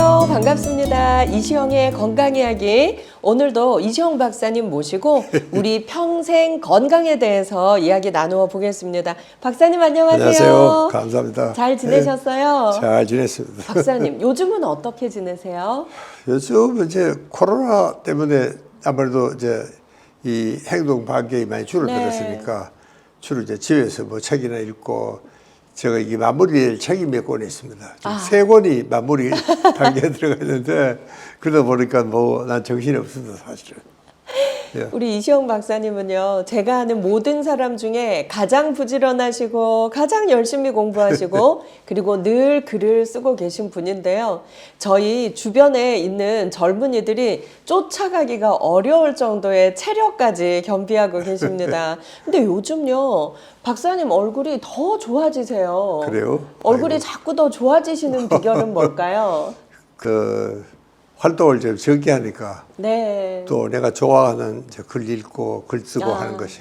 안녕하세요. 반갑습니다. 이시영의 건강이야기. 오늘도 이시영 박사님 모시고 우리 평생 건강에 대해서 이야기 나누어 보겠습니다. 박사님 안녕하세요. 안녕하세요. 감사합니다. 잘 지내셨어요? 네, 잘 지냈습니다. 박사님 요즘은 어떻게 지내세요? 요즘 이제 코로나 때문에 아무래도 이제 이 행동 반경이 많이 줄어들었으니까 주로 이제 집에서 뭐 책이나 읽고 제가 이게 마무리될 책이 몇 권이 있습니다. 세 권이 마무리 단계에 들어가 있는데 그러다 보니까 뭐 난 정신이 없습니다, 사실은. 예. 우리 이시영 박사님은요, 제가 아는 모든 사람 중에 가장 부지런하시고 가장 열심히 공부하시고 그리고 늘 글을 쓰고 계신 분인데요. 저희 주변에 있는 젊은이들이 쫓아가기가 어려울 정도의 체력까지 겸비하고 계십니다. 근데 요즘요, 박사님 얼굴이 더 좋아지세요. 그래요? 얼굴이 아이고. 자꾸 더 좋아지시는 비결은 뭘까요? 그 활동을 좀 적게 하니까 네. 또 내가 좋아하는 이제 글 읽고 글 쓰고 아. 하는 것이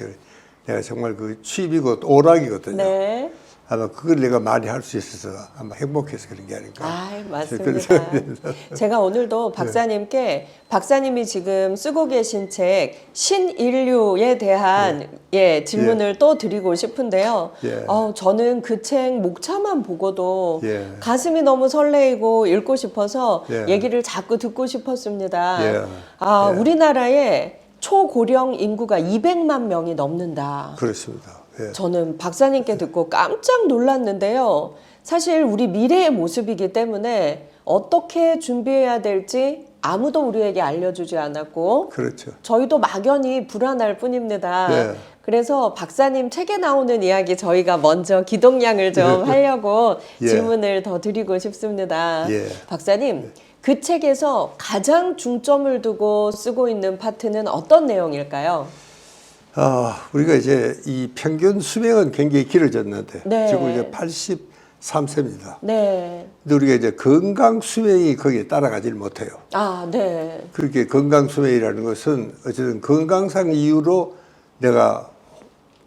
내가 정말 그 취미고 오락이거든요. 네. 아마 그걸 내가 많이 할 수 있어서 아마 행복해서 그런 게 아닐까. 아, 그런 맞습니다. 생각이 듭니다. 제가 오늘도 박사님께 박사님이 지금 쓰고 계신 책 신인류에 대한 질문을 또 드리고 싶은데요. 예. 저는 그 책 목차만 보고도 예. 가슴이 너무 설레이고 읽고 싶어서 예. 얘기를 자꾸 듣고 싶었습니다. 예. 예. 우리나라에 초고령 인구가 200만 명이 넘는다. 그렇습니다. 예. 저는 박사님께 듣고 깜짝 놀랐는데요. 사실 우리 미래의 모습이기 때문에 어떻게 준비해야 될지 아무도 우리에게 알려주지 않았고 그렇죠. 저희도 막연히 불안할 뿐입니다. 예. 그래서 박사님 책에 나오는 이야기 저희가 먼저 기동량을 좀 하려고 예. 질문을 더 드리고 싶습니다. 예. 박사님, 그 책에서 가장 중점을 두고 쓰고 있는 파트는 어떤 내용일까요? 우리가 이제 이 평균 수명은 굉장히 길어졌는데 네. 지금 이제 83세입니다. 네. 근데 우리가 이제 건강 수명이 거기에 따라가질 못해요. 아, 네. 그렇게 건강 수명이라는 것은 어쨌든 건강상 이유로 내가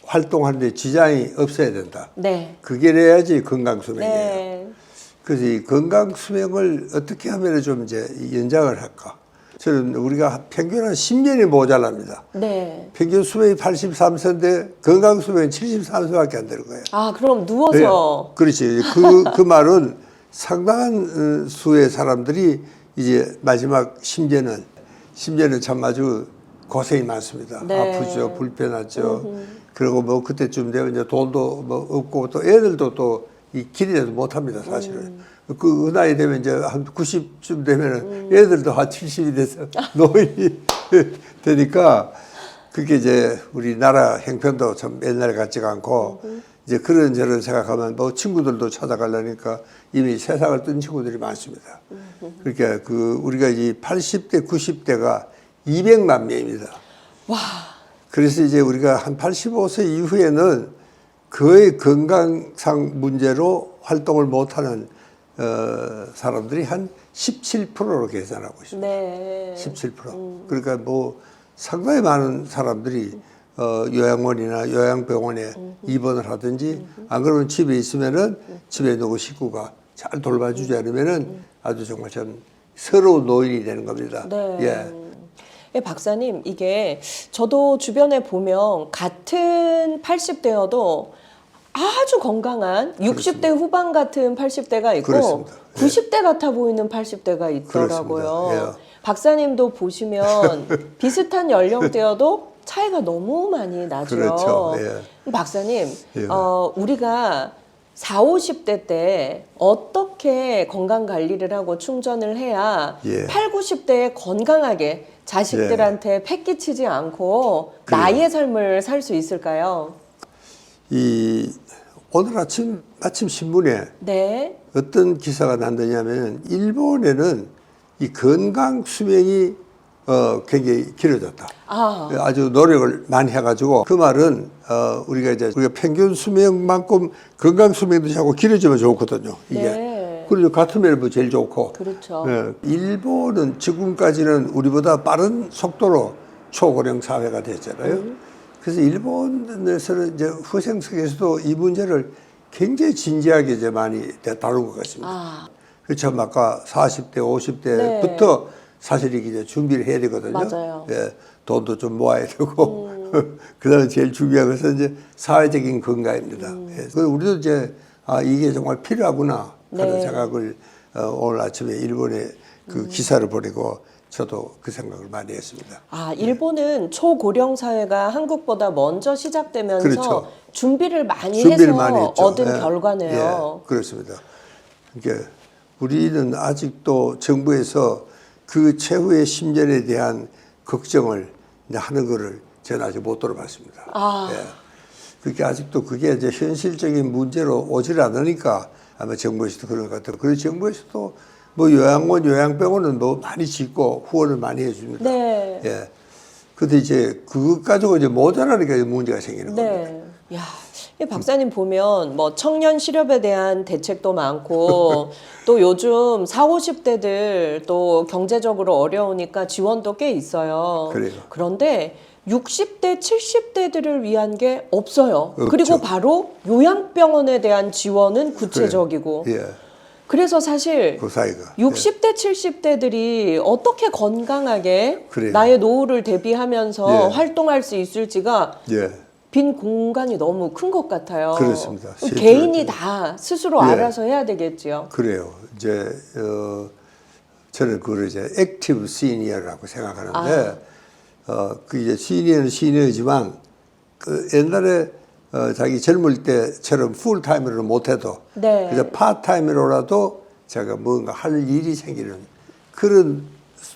활동하는데 지장이 없어야 된다. 네. 그게 돼야지 건강 수명이에요. 네. 그래서 이 건강 수명을 어떻게 하면 좀 이제 연장을 할까? 저는 우리가 평균 한 10년이 모자랍니다. 네. 평균 수명이 83세인데 건강 수명은 73세밖에 안 되는 거예요. 아, 그럼 누워서. 네. 그렇지. 그 말은 상당한 수의 사람들이 이제 마지막 10년은 참 아주 고생이 많습니다. 네. 아프죠, 불편하죠. 그리고 뭐 그때쯤 되면 이제 돈도 뭐 없고 또 애들도 또 이 길이라도 못 합니다, 사실은. 그 나이 되면 이제 한 90쯤 되면은 애들도 한 70이 돼서 노인이 되니까 그게 이제 우리나라 형편도 참 옛날 같지가 않고 이제 그런저런 생각하면 뭐 친구들도 찾아가려니까 이미 세상을 뜬 친구들이 많습니다. 그러니까 그 우리가 이 80대, 90대가 200만 명입니다. 와. 그래서 이제 우리가 한 85세 이후에는 거의 건강상 문제로 활동을 못하는 사람들이 한 17%로 계산하고 있습니다. 네. 17%. 그러니까 뭐 상당히 많은 사람들이 요양원이나 요양병원에 입원을 하든지 안 그러면 집에 있으면은 집에 누구 식구가 잘 돌봐주지 않으면은 아주 정말 참 서러운 노인이 되는 겁니다. 네. 예. 예, 박사님, 이게 저도 주변에 보면 같은 80대여도 아주 건강한 60대 후반 같은 80대가 있고 그렇습니다. 90대 같아 보이는 80대가 있더라고요. 그렇습니다. 예. 박사님도 보시면 비슷한 연령대여도 차이가 너무 많이 나죠. 그렇죠. 예. 박사님, 예. 우리가 40, 50대 때 어떻게 건강 관리를 하고 충전을 해야 예. 8, 90대에 건강하게 자식들한테 패 끼치지 않고 그래요. 나의 삶을 살 수 있을까요? 오늘 아침 신문에 네. 어떤 기사가 난다냐면 일본에는 이 건강 수명이 굉장히 길어졌다. 아주 노력을 많이 해가지고 그 말은 우리가 평균 수명만큼 건강 수명도 자꾸 길어지면 좋거든요. 이게. 네. 그리고 같으면 뭐 제일 좋고. 그렇죠. 예, 일본은 지금까지는 우리보다 빠른 속도로 초고령 사회가 됐잖아요. 그래서 일본에서는 이제 후생석에서도 이 문제를 굉장히 진지하게 이제 많이 다룬 것 같습니다. 그렇죠. 아까 40대, 50대부터 사실 이제 준비를 해야 되거든요. 맞아요. 예, 돈도 좀 모아야 되고 그다음에 제일 중요한 것은 이제 사회적인 건강입니다. 예, 그래서 우리도 이제 이게 정말 필요하구나 하는 네. 생각을 오늘 아침에 일본에 그 기사를 보내고 저도 그 생각을 많이 했습니다. 일본은 초고령 사회가 한국보다 먼저 시작되면서 그렇죠. 준비를 많이 준비를 해서 많이 했죠. 얻은 예, 결과네요. 예, 그렇습니다. 그러니까 우리는 아직도 정부에서 그 최후의 10년에 대한 걱정을 이제 하는 거를 저는 아직 못 들어봤습니다. 예. 그게 아직도 그게 이제 현실적인 문제로 오질 않으니까 아마 정부에서도 그런 것 같아요. 그래서 정부에서도 뭐 요양원, 요양병원은 뭐 많이 짓고 후원을 많이 해줍니다. 네. 예. 근데 이제 그것 가지고 이제 모자라니까 문제가 생기는 겁니다. 네. 야, 이 박사님 보면 뭐 청년 실업에 대한 대책도 많고 또 요즘 40, 50대들 또 경제적으로 어려우니까 지원도 꽤 있어요. 그래요. 그런데 60대, 70대들을 위한 게 없어요. 없죠. 그리고 바로 요양병원에 대한 지원은 구체적이고. 예. 그래서 사실 그 사이가. 60대, 70대들이 어떻게 건강하게 그래요. 나의 노후를 대비하면서 예. 활동할 수 있을지가 예. 빈 공간이 너무 큰 것 같아요. 그렇습니다. 개인이 다 스스로 예. 알아서 해야 되겠지요. 그래요. 이제 저는 그걸 이제 액티브 시니어라고 생각하는데 그 이제 시니어는 시니어지만 그 옛날에 자기 젊을 때처럼 풀타임으로 못해도 네. 그래서 파타임으로라도 제가 뭔가 할 일이 생기는 그런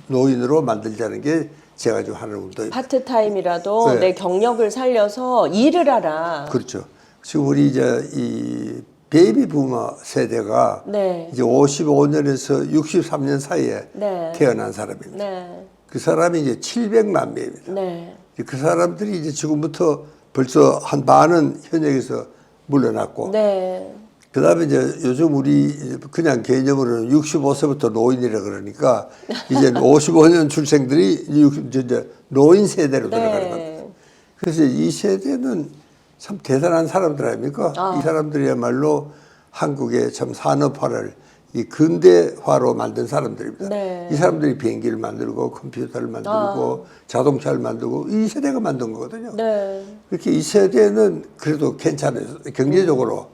노인으로 만들자는 게 제가 좀 하는 운동입니다. 파트타임이라도 네. 내 경력을 살려서 일을 하라. 그렇죠. 지금 우리 이제 이 베이비 부머 세대가 네. 이제 55년에서 63년 사이에 네. 태어난 사람입니다. 네. 그 사람이 이제 700만 명입니다. 네. 그 사람들이 이제 지금부터 벌써 한 반은 현역에서 물러났고, 네. 그 다음에 이제 요즘 우리 그냥 개념으로는 65세부터 노인이라 그러니까 이제 55년 출생들이 이제 노인 세대로 들어가는 겁니다. 네. 그래서 이 세대는 참 대단한 사람들 아닙니까? 이 사람들이야말로 한국의 참 산업화를 이 근대화로 만든 사람들입니다. 네. 이 사람들이 비행기를 만들고 컴퓨터를 만들고 자동차를 만들고 이 세대가 만든 거거든요. 네. 그렇게 이 세대는 그래도 괜찮아요. 경제적으로.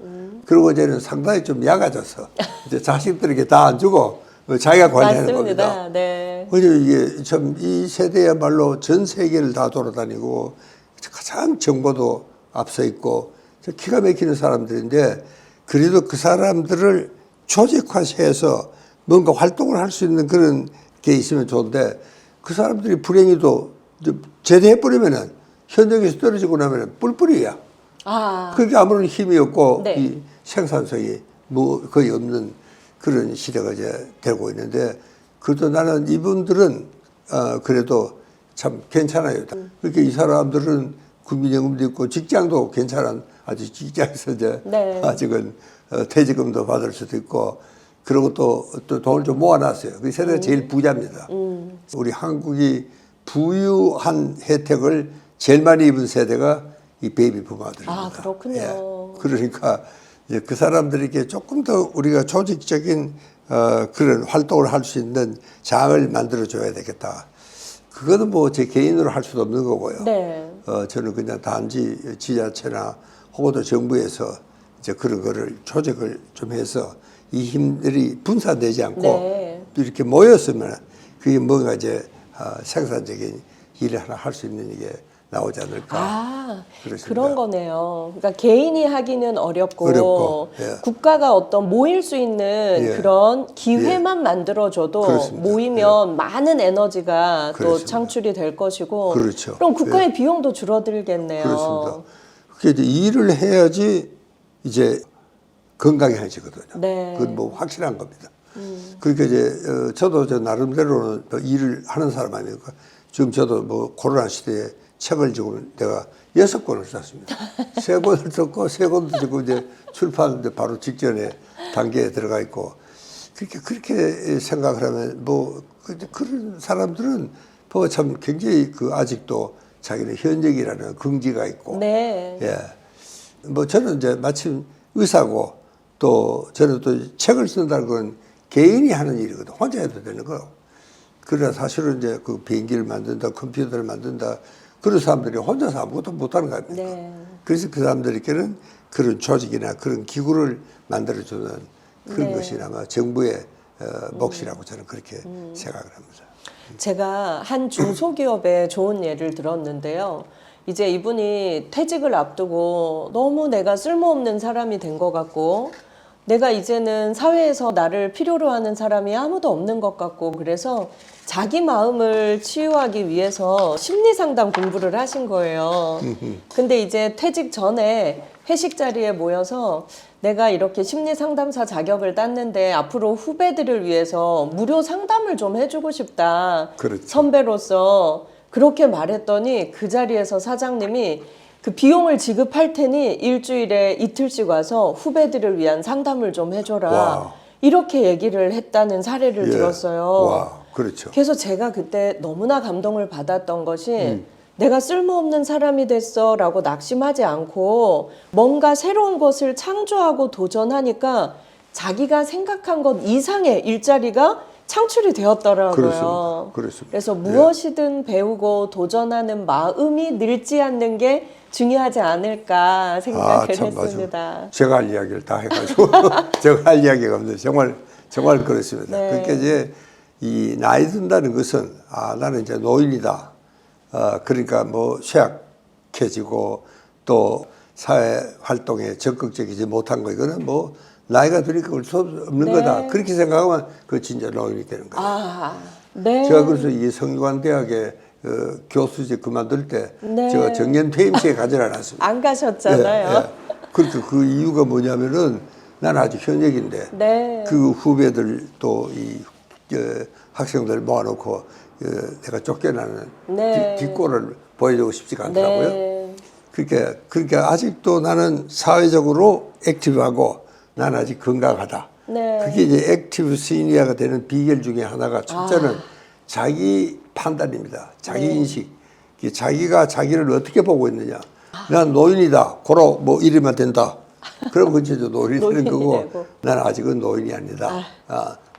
그리고 이제는 상당히 좀 약아져서 이제 자식들에게 다 안 주고 자기가 관리하는 겁니다. 맞습니다. 네. 그래서 이게 참 이 세대야말로 전 세계를 다 돌아다니고 가장 정보도 앞서 있고 기가 막히는 사람들인데 그래도 그 사람들을 조직화해서 뭔가 활동을 할 수 있는 그런 게 있으면 좋은데 그 사람들이 불행히도 제대해버리면은 현역에서 떨어지고 나면은 뿔뿔이야. 그게 아무런 힘이 없고 네. 이 생산성이 뭐 거의 없는 그런 시대가 이제 되고 있는데 그래도 나는 이분들은 그래도 참 괜찮아요. 그렇게 이 사람들은 국민연금도 있고 직장도 괜찮은 아주 직장에서 이제 네. 아직은 퇴직금도 받을 수도 있고 그리고 또 돈을 좀 모아놨어요. 그 세대가 제일 부자입니다. 우리 한국이 부유한 혜택을 제일 많이 입은 세대가 이 베이비 부모들입니다. 그렇군요. 예. 그러니까 이제 그 사람들에게 조금 더 우리가 조직적인 그런 활동을 할 수 있는 장을 만들어 줘야 되겠다. 그거는 뭐 제 개인으로 할 수도 없는 거고요. 네. 저는 그냥 단지 지자체나 혹은 정부에서 이제 그런 거를 조직을 좀 해서 이 힘들이 분산되지 않고 네. 이렇게 모였으면 그게 뭔가 이제 생산적인 일을 하나 할 수 있는 이게 나오지 않을까. 그렇습니다. 그런 거네요. 그러니까 개인이 하기는 어렵고 예. 국가가 어떤 모일 수 있는 예. 그런 기회만 만들어줘도 그렇습니다. 모이면 많은 에너지가 또 그렇습니다. 창출이 될 것이고 그렇죠. 그럼 국가의 비용도 줄어들겠네요. 그렇습니다. 그게 이제 일을 해야지 이제 건강해지거든요. 네. 그건 뭐 확실한 겁니다. 그러니까 이제 저도 저 나름대로는 일을 하는 사람 아닙니까? 지금 저도 뭐 코로나 시대에 책을 지금 내가 6권을 썼습니다. 3권을 썼고 3권도 지금 이제 출판하는데 바로 직전에 단계에 들어가 있고 그렇게 생각을 하면 뭐 그런 사람들은 뭐 참 굉장히 그 아직도 자기는 현역이라는 긍지가 있고 네. 예. 뭐 저는 이제 마침 의사고 또 저는 또 책을 쓴다는 건 개인이 하는 일이거든. 혼자 해도 되는 거. 그러나 사실은 이제 그 비행기를 만든다, 컴퓨터를 만든다, 그런 사람들이 혼자서 아무것도 못하는 거 아닙니까? 네. 그래서 그 사람들에게는 그런 조직이나 그런 기구를 만들어주는 그런 네. 것이 아마 정부의 몫이라고 저는 그렇게 생각을 합니다. 제가 한 중소기업의 좋은 예를 들었는데요. 이제 이분이 퇴직을 앞두고 너무 내가 쓸모없는 사람이 된 것 같고, 내가 이제는 사회에서 나를 필요로 하는 사람이 아무도 없는 것 같고, 그래서 자기 마음을 치유하기 위해서 심리상담 공부를 하신 거예요. 근데 이제 퇴직 전에 회식 자리에 모여서 내가 이렇게 심리상담사 자격을 땄는데 앞으로 후배들을 위해서 무료 상담을 좀 해주고 싶다. 그렇죠. 선배로서 그렇게 말했더니 그 자리에서 사장님이 그 비용을 지급할 테니 일주일에 이틀씩 와서 후배들을 위한 상담을 좀 해줘라. 와. 이렇게 얘기를 했다는 사례를 예. 들었어요. 와, 그렇죠. 그래서 제가 그때 너무나 감동을 받았던 것이 내가 쓸모없는 사람이 됐어 라고 낙심하지 않고 뭔가 새로운 것을 창조하고 도전하니까 자기가 생각한 것 이상의 일자리가 창출이 되었더라고요. 그렇습니다. 그렇습니다. 그래서 무엇이든 배우고 도전하는 마음이 늙지 않는 게 중요하지 않을까 생각을 참 했습니다. 맞아. 제가 할 이야기를 다 해가지고 제가 할 이야기가 없는데 정말 그렇습니다. 네. 그러니까 이제 이 나이 든다는 것은 나는 이제 노인이다. 그러니까 뭐 쇠약해지고 또 사회 활동에 적극적이지 못한 거 이거는 뭐 나이가 드니까 올 수 없는 네. 거다. 그렇게 생각하면 그 진짜 노인이 되는 거예요. 네. 제가 그래서 이 성균관 대학에 교수직 그만둘 때 네. 제가 정년 퇴임식에 가지 않았습니다. 안 가셨잖아요. 그러니까 그 이유가 뭐냐면은 나는 아직 현역인데 네. 그 후배들 또 이 학생들 모아놓고 내가 쫓겨나는 네. 뒷골을 보여주고 싶지가 않더라고요. 네. 그러니까 아직도 나는 사회적으로 액티브하고 나는 아직 건강하다. 네. 그게 이제 액티브 시니어가 되는 비결 중에 하나가 첫째는 자기 판단입니다. 자기 인식. 자기가 자기를 어떻게 보고 있느냐. 난 노인이다. 고로 뭐 이러면 된다. 그럼 그게 이제 노인이 되는 노인이 거고 되고. 나는 아직은 노인이 아니다.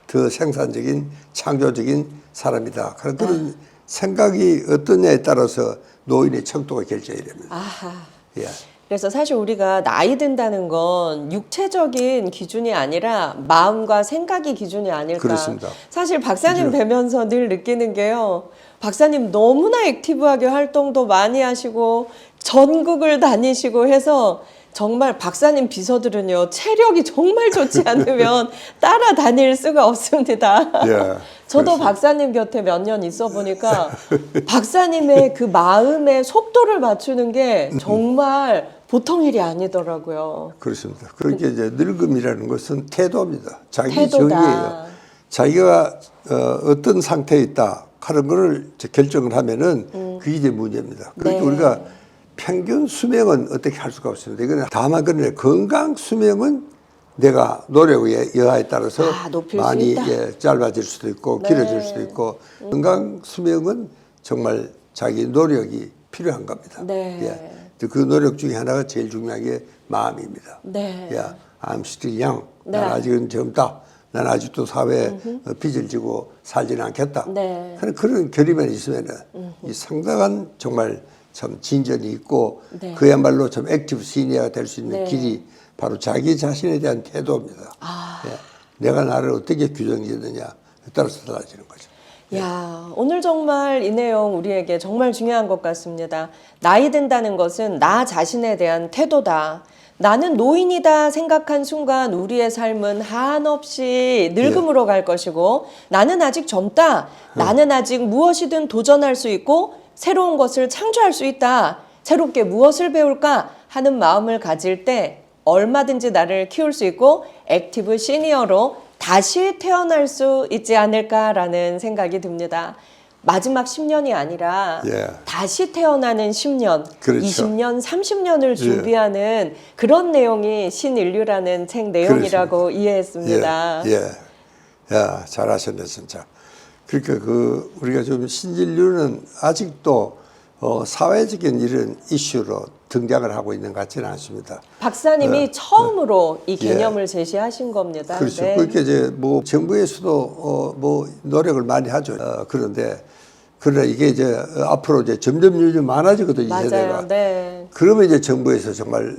더 생산적인 창조적인 사람이다. 그런 생각이 어떠냐에 따라서 노인의 척도가 결정이 됩니다. 아하. 예. 그래서 사실 우리가 나이 든다는 건 육체적인 기준이 아니라 마음과 생각이 기준이 아닐까. 그렇습니다. 사실 박사님 뵈면서 늘 느끼는 게요. 박사님 너무나 액티브하게 활동도 많이 하시고 전국을 다니시고 해서 정말 박사님 비서들은요. 체력이 정말 좋지 않으면 따라다닐 수가 없습니다. 예. 저도 박사님 곁에 몇 년 있어 보니까 박사님의 그 마음의 속도를 맞추는 게 정말 보통 일이 아니더라고요. 그렇습니다. 그렇게 이제 늙음이라는 것은 태도입니다. 자기 태도다. 정의예요. 자기가 어떤 상태에 있다 하는 것을 결정을 하면은 그게 이제 문제입니다. 그러니까 네. 우리가 평균 수명은 어떻게 할 수가 없습니다. 이거는 다만 그러네 건강 수명은 내가 노력의 여하에 따라서 높일 수 많이 있다. 짧아질 수도 있고 네. 길어질 수도 있고 건강 수명은 정말 자기 노력이 필요한 겁니다. 네. 예. 그 노력 중에 하나가 제일 중요한 게 마음입니다. 네. 야, I'm still young. 네. 난 아직은 젊다. 난 아직도 사회에 빚을 지고 살지는 않겠다. 네. 그런 결의만 있으면은 이 상당한 정말 참 진전이 있고 네. 그야말로 좀 액티브 시니어가 될 수 있는 네. 길이 바로 자기 자신에 대한 태도입니다. 예. 내가 나를 어떻게 규정짓느냐에 따라서 달라지는 거죠. 야, 오늘 정말 이 내용 우리에게 정말 중요한 것 같습니다. 나이 든다는 것은 나 자신에 대한 태도다. 나는 노인이다 생각한 순간 우리의 삶은 한없이 늙음으로 갈 것이고 나는 아직 젊다. 나는 아직 무엇이든 도전할 수 있고 새로운 것을 창조할 수 있다. 새롭게 무엇을 배울까 하는 마음을 가질 때 얼마든지 나를 키울 수 있고 액티브 시니어로 다시 태어날 수 있지 않을까라는 생각이 듭니다. 마지막 10년이 아니라 예. 다시 태어나는 10년, 그렇죠. 20년, 30년을 준비하는 그런 내용이 신인류라는 책 내용이라고 그렇습니다. 이해했습니다. 예. 야, 잘하셨네, 진짜. 그러니까 우리가 좀 신진류는 아직도 사회적인 이런 이슈로 등장을 하고 있는 것 같지는 않습니다. 박사님이 처음으로 이 개념을 제시하신 겁니다. 그렇죠. 네. 그렇게 이제 뭐 정부에서도 뭐 노력을 많이 하죠. 그런데 그러나 이게 이제 앞으로 이제 점점 많아지거든요. 이 맞아요. 세대가. 네. 그러면 이제 정부에서 정말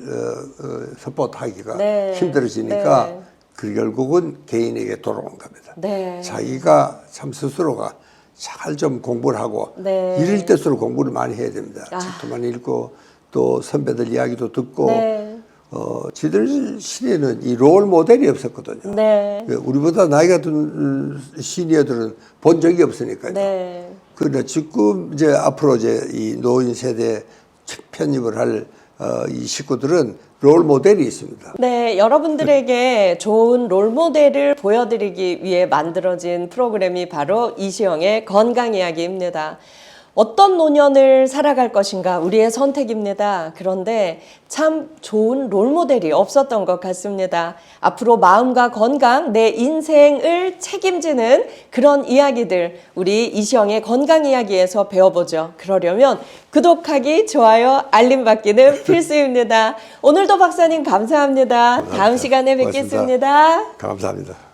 서포트하기가 네. 힘들어지니까 네. 그 결국은 개인에게 돌아온 겁니다. 네. 자기가 참 스스로가 잘 좀 공부를 하고 네. 이럴 때수록 공부를 많이 해야 됩니다. 책도 많이 읽고 또 선배들 이야기도 듣고 네. 지들 시대에는 이 롤 모델이 없었거든요. 네. 우리보다 나이가 든 시니어들은 본 적이 없으니까요. 네. 그런데 지금 이제 앞으로 이제 이 노인 세대 편입을 할 이 식구들은 롤 모델이 있습니다. 네, 여러분들에게 좋은 롤모델을 보여드리기 위해 만들어진 프로그램이 바로 이시영의 건강 이야기입니다. 어떤 노년을 살아갈 것인가 우리의 선택입니다. 그런데 참 좋은 롤모델이 없었던 것 같습니다. 앞으로 마음과 건강, 내 인생을 책임지는 그런 이야기들 우리 이시영의 건강 이야기에서 배워보죠. 그러려면 구독하기, 좋아요, 알림 받기는 필수입니다. 오늘도 박사님 감사합니다. 다음 시간에 뵙겠습니다. 감사합니다.